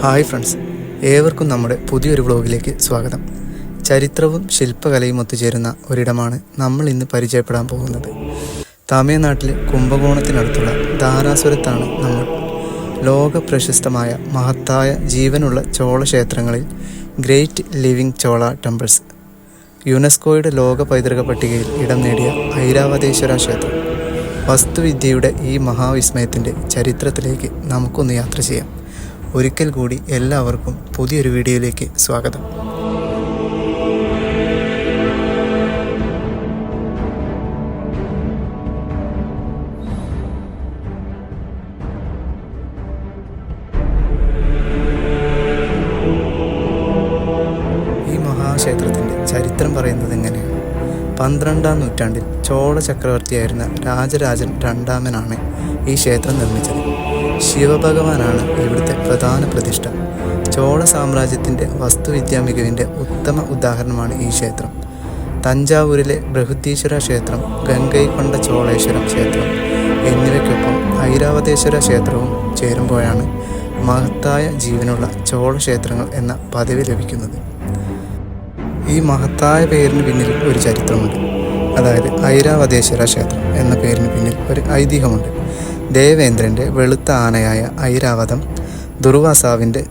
Hi friends, ഏവർക്കും നമ്മുടെ പുതിയൊരു വ്ലോഗിലേക്ക് സ്വാഗതം. ചരിത്രവും ശില്പകലയും ഒത്തുചേരുന്ന ഒരിടമാണ് നമ്മൾ ഇന്ന് പരിചയപ്പെടാൻ പോകുന്നത്. തമിഴ്നാട്ടിലെ കുംഭകോണത്തിനടുത്തുള്ള ധാരാസുരത്താണ് നമ്മൾ. ലോക പ്രശസ്തമായ മഹത്തായ ജീവനുള്ള ചോള ക്ഷേത്രങ്ങളിൽ ഗ്രേറ്റ് ലിവിങ് ചോള ടെമ്പിൾസ്, യുനെസ്കോയുടെ ലോക പൈതൃക പട്ടികയിൽ ഇടം നേടിയ ഐരാവതേശ്വര ക്ഷേത്രം. വാസ്തുവിദ്യയുടെ ഈ മഹാവിസ്മയത്തിൻ്റെ ചരിത്രത്തിലേക്ക് നമുക്കൊന്ന് യാത്ര ചെയ്യാം. ഒരിക്കൽ കൂടി എല്ലാവർക്കും പുതിയൊരു വീഡിയോയിലേക്ക് സ്വാഗതം. ഈ മഹാക്ഷേത്രത്തിൻ്റെ ചരിത്രം പറയുന്നത് എങ്ങനെയാണ്? 12-ാം നൂറ്റാണ്ടിൽ ചോള ചക്രവർത്തിയായിരുന്ന രാജരാജൻ രണ്ടാമനാണ് ഈ ക്ഷേത്രം നിർമ്മിച്ചത്. ശിവഭഗവാനാണ് ഇവിടുത്തെ പ്രധാന പ്രതിഷ്ഠ. ചോള സാമ്രാജ്യത്തിൻ്റെ വാസ്തുവിദ്യാ മികവിൻ്റെ ഉത്തമ ഉദാഹരണമാണ് ഈ ക്ഷേത്രം. തഞ്ചാവൂരിലെ ബൃഹദീശ്വര ക്ഷേത്രം, ഗംഗൈകൊണ്ട ചോളേശ്വരം ക്ഷേത്രം എന്നിവയ്ക്കൊപ്പം ഐരാവതേശ്വര ക്ഷേത്രവും ചേരുമ്പോഴാണ് മഹത്തായ ജീവനുള്ള ചോള ക്ഷേത്രങ്ങൾ എന്ന പദവി ലഭിക്കുന്നത്. ഈ മഹത്തായ പേരിന് പിന്നിൽ ഒരു ചരിത്രമുണ്ട്. അതായത് ഐരാവതേശ്വര ക്ഷേത്രം എന്ന പേരിന് പിന്നിൽ ഒരു ഐതിഹ്യമുണ്ട്. ദേവേന്ദ്രൻ്റെ വെളുത്ത ആനയായ ഐരാവതം ദുർവാസാവിൻ്റെ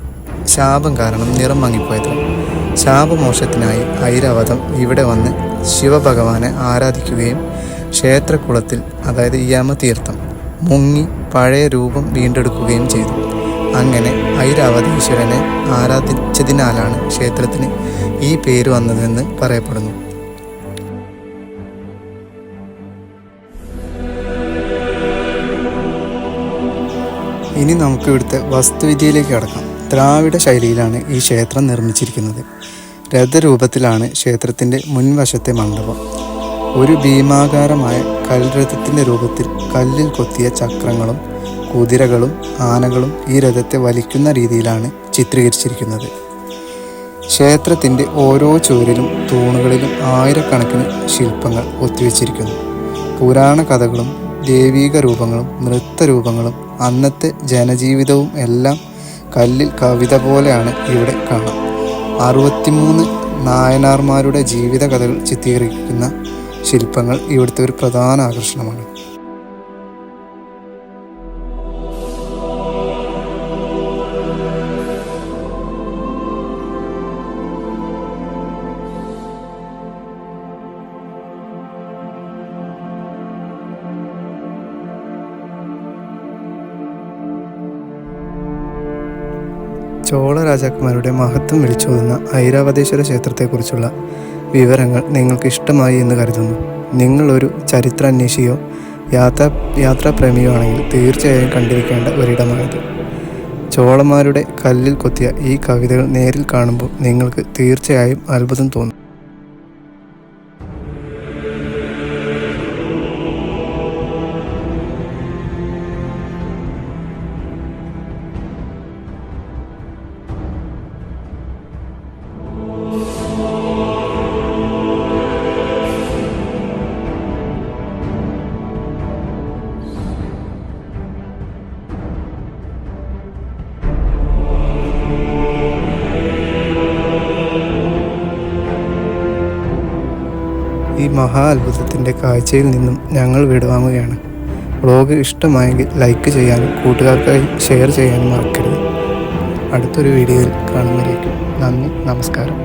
ശാപം കാരണം നിറം മങ്ങിപ്പോയത്ര. ശാപമോക്ഷത്തിനായി ഐരാവതം ഇവിടെ വന്ന് ശിവഭഗവാനെ ആരാധിക്കുകയും ക്ഷേത്രക്കുളത്തിൽ, അതായത് യമതീർത്ഥം, മുങ്ങി പഴയ രൂപം വീണ്ടെടുക്കുകയും ചെയ്തു. അങ്ങനെ ഐരാവതീശ്വരനെ ആരാധിച്ചതിനാലാണ് ക്ഷേത്രത്തിന് ഈ പേര് വന്നതെന്ന് പറയപ്പെടുന്നു. ഇനി നമുക്ക് ഇവിടുത്തെ വാസ്തുവിദ്യയിലേക്ക് കടക്കാം. ദ്രാവിഡ ശൈലിയിലാണ് ഈ ക്ഷേത്രം നിർമ്മിച്ചിരിക്കുന്നത്. രഥരൂപത്തിലാണ് ക്ഷേത്രത്തിൻ്റെ മുൻവശത്തെ മണ്ഡപം. ഒരു ഭീമാകാരമായ കൽരഥത്തിൻ്റെ രൂപത്തിൽ കല്ലിൽ കൊത്തിയ ചക്രങ്ങളും കുതിരകളും ആനകളും ഈ രഥത്തെ വലിക്കുന്ന രീതിയിലാണ് ചിത്രീകരിച്ചിരിക്കുന്നത്. ക്ഷേത്രത്തിൻ്റെ ഓരോ ചുവരിലും തൂണുകളിലും ആയിരക്കണക്കിന് ശില്പങ്ങൾ ഒത്തുവെച്ചിരിക്കുന്നു. പുരാണ കഥകളും ദൈവീക രൂപങ്ങളും നൃത്തരൂപങ്ങളും അന്നത്തെ ജനജീവിതവും എല്ലാം കല്ലിൽ കവിത പോലെയാണ് ഇവിടെ കാണാം. 63 നായനാർമാരുടെ ജീവിത കഥകൾ ചിത്രീകരിക്കുന്ന ശില്പങ്ങൾ ഇവിടുത്തെ ഒരു പ്രധാന ആകർഷണമാണ്. ചോള രാജാക്കന്മാരുടെ മഹത്വം വിളിച്ചോതുന്ന ഐരാവതേശ്വര ക്ഷേത്രത്തെക്കുറിച്ചുള്ള വിവരങ്ങൾ നിങ്ങൾക്ക് ഇഷ്ടമായി എന്ന് കരുതുന്നു. നിങ്ങളൊരു ചരിത്രാന്വേഷിയോ യാത്രാപ്രേമിയോ ആണെങ്കിൽ തീർച്ചയായും കണ്ടിരിക്കേണ്ട ഒരിടമാണിത്. ചോളന്മാരുടെ കല്ലിൽ കൊത്തിയ ഈ കവിതകൾ നേരിൽ കാണുമ്പോൾ നിങ്ങൾക്ക് തീർച്ചയായും അത്ഭുതം തോന്നും. ഈ മഹാ അത്ഭുതത്തിൻ്റെ കാഴ്ചയിൽ നിന്നും ഞങ്ങൾ വിടവാങ്ങുകയാണ്. വ്ളോഗ് ഇഷ്ടമായെങ്കിൽ ലൈക്ക് ചെയ്യാനും കൂട്ടുകാർക്കായി ഷെയർ ചെയ്യാനും മറക്കരുത്. അടുത്തൊരു വീഡിയോയിൽ കാണുന്നതിലേക്കും നന്ദി, നമസ്കാരം.